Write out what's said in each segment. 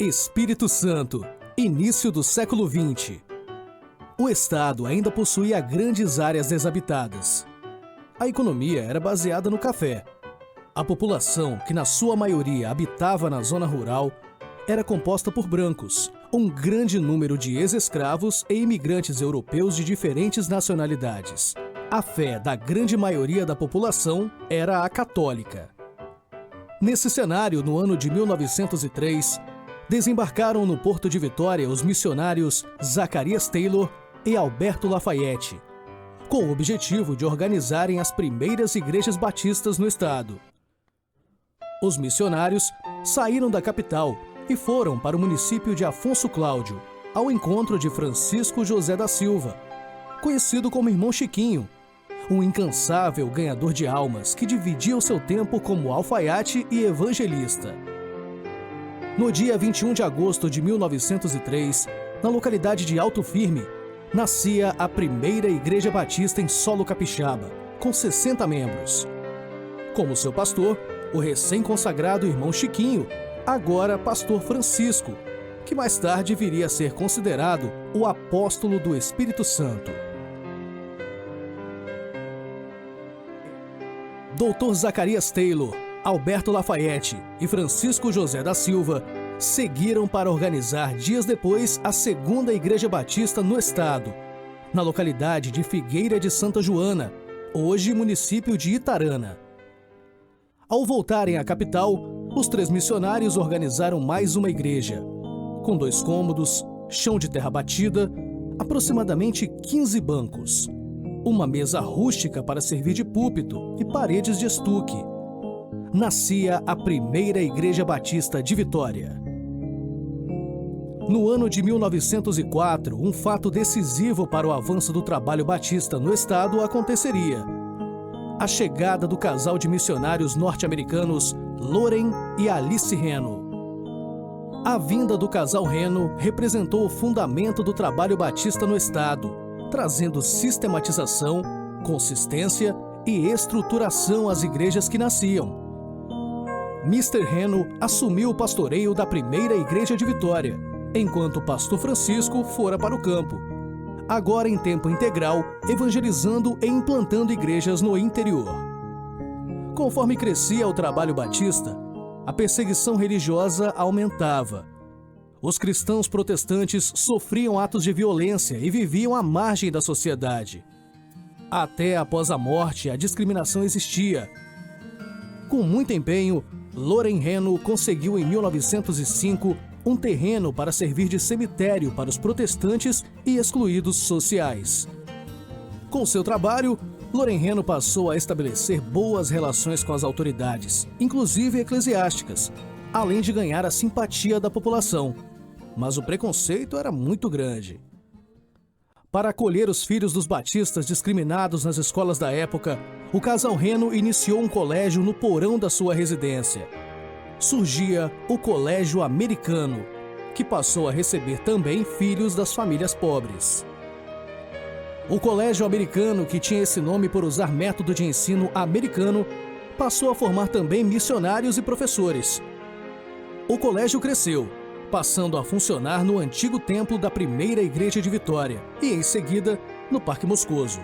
Espírito Santo, início do século XX. O estado ainda possuía grandes áreas desabitadas. A economia era baseada no café. A população, que na sua maioria habitava na zona rural, era composta por brancos, um grande número de ex-escravos e imigrantes europeus de diferentes nacionalidades. A fé da grande maioria da população era a católica. Nesse cenário, no ano de 1903, desembarcaram no Porto de Vitória os missionários Zacarias Taylor e Alberto Lafayette, com o objetivo de organizarem as primeiras igrejas batistas no estado. Os missionários saíram da capital e foram para o município de Afonso Cláudio, ao encontro de Francisco José da Silva, conhecido como Irmão Chiquinho, um incansável ganhador de almas que dividia o seu tempo como alfaiate e evangelista. No dia 21 de agosto de 1903, na localidade de Alto Firme, nascia a primeira igreja batista em solo capixaba, com 60 membros. Como seu pastor, o recém-consagrado Irmão Chiquinho, agora pastor Francisco, que mais tarde viria a ser considerado o apóstolo do Espírito Santo. Dr. Zacarias Taylor, Alberto Lafayette e Francisco José da Silva seguiram para organizar dias depois a segunda igreja batista no estado, na localidade de Figueira de Santa Joana, hoje município de Itarana. Ao voltarem à capital, os três missionários organizaram mais uma igreja, com 2 cômodos, chão de terra batida, aproximadamente 15 bancos, uma mesa rústica para servir de púlpito e paredes de estuque. Nascia a primeira igreja batista de Vitória. No ano de 1904, um fato decisivo para o avanço do trabalho batista no estado aconteceria: a chegada do casal de missionários norte-americanos Loren e Alice Reno. A vinda do casal Reno representou o fundamento do trabalho batista no estado, trazendo sistematização, consistência e estruturação às igrejas que nasciam. Mr. Reno assumiu o pastoreio da primeira igreja de Vitória, enquanto o pastor Francisco fora para o campo, agora em tempo integral, evangelizando e implantando igrejas no interior. Conforme crescia o trabalho batista, a perseguição religiosa aumentava. Os cristãos protestantes sofriam atos de violência e viviam à margem da sociedade. Até após a morte, a discriminação existia. Com muito empenho, Loren Reno conseguiu em 1905 um terreno para servir de cemitério para os protestantes e excluídos sociais. Com seu trabalho, Loren Reno passou a estabelecer boas relações com as autoridades, inclusive eclesiásticas, além de ganhar a simpatia da população. Mas o preconceito era muito grande. Para acolher os filhos dos batistas discriminados nas escolas da época, o casal Reno iniciou um colégio no porão da sua residência. Surgia o Colégio Americano, que passou a receber também filhos das famílias pobres. O Colégio Americano, que tinha esse nome por usar método de ensino americano, passou a formar também missionários e professores. O colégio cresceu, passando a funcionar no antigo templo da primeira igreja de Vitória e, em seguida, no Parque Moscoso.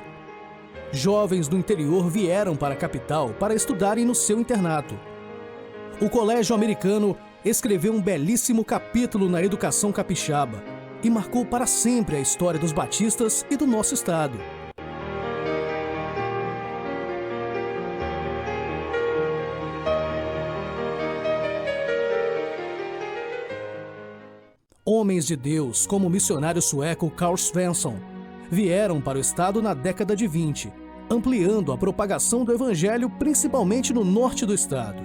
Jovens do interior vieram para a capital para estudarem no seu internato. O Colégio Americano escreveu um belíssimo capítulo na educação capixaba e marcou para sempre a história dos batistas e do nosso estado. Homens de Deus, como o missionário sueco Carl Svensson, vieram para o estado na década de 20, ampliando a propagação do evangelho principalmente no norte do estado.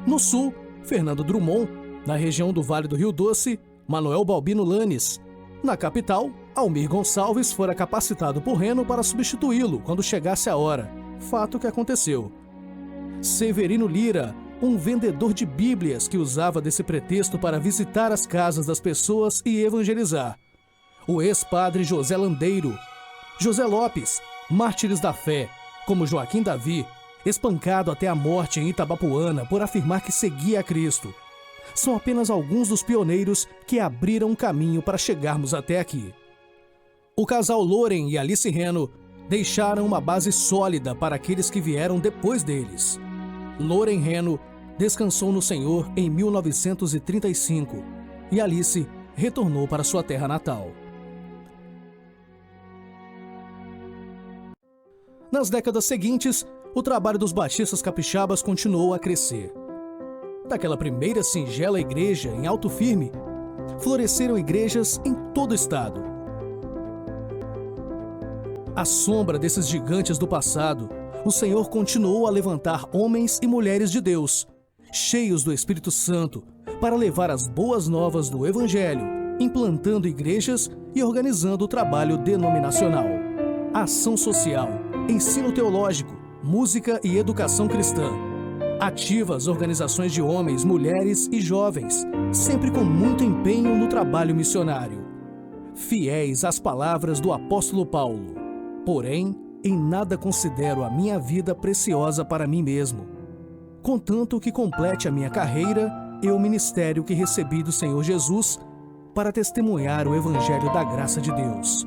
No sul, Fernando Drummond; na região do Vale do Rio Doce, Manuel Balbino Lanes. Na capital, Almir Gonçalves fora capacitado por Reno para substituí-lo quando chegasse a hora, fato que aconteceu. Severino Lira, um vendedor de bíblias que usava desse pretexto para visitar as casas das pessoas e evangelizar. O ex-padre José Landeiro. José Lopes, mártires da fé, como Joaquim Davi, espancado até a morte em Itabapuana por afirmar que seguia a Cristo. são apenas alguns dos pioneiros que abriram um caminho para chegarmos até aqui. O casal Loren e Alice Reno deixaram uma base sólida para aqueles que vieram depois deles. Loren Reno descansou no Senhor em 1935 e Alice retornou para sua terra natal. Nas décadas seguintes, o trabalho dos batistas capixabas continuou a crescer. Daquela primeira singela igreja em Alto Firme, floresceram igrejas em todo o estado. À sombra desses gigantes do passado, o Senhor continuou a levantar homens e mulheres de Deus, cheios do Espírito Santo, para levar as boas novas do Evangelho, implantando igrejas e organizando o trabalho denominacional, ação social, ensino teológico, música e educação cristã. Ativas organizações de homens, mulheres e jovens, sempre com muito empenho no trabalho missionário. Fiéis às palavras do apóstolo Paulo. Porém, em nada considero a minha vida preciosa para mim mesmo, contanto que complete a minha carreira e o ministério que recebi do Senhor Jesus para testemunhar o Evangelho da graça de Deus.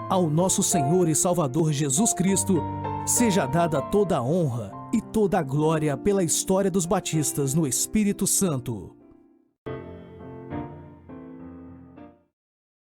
Ao nosso Senhor e Salvador Jesus Cristo, seja dada toda a honra e toda a glória pela história dos batistas no Espírito Santo.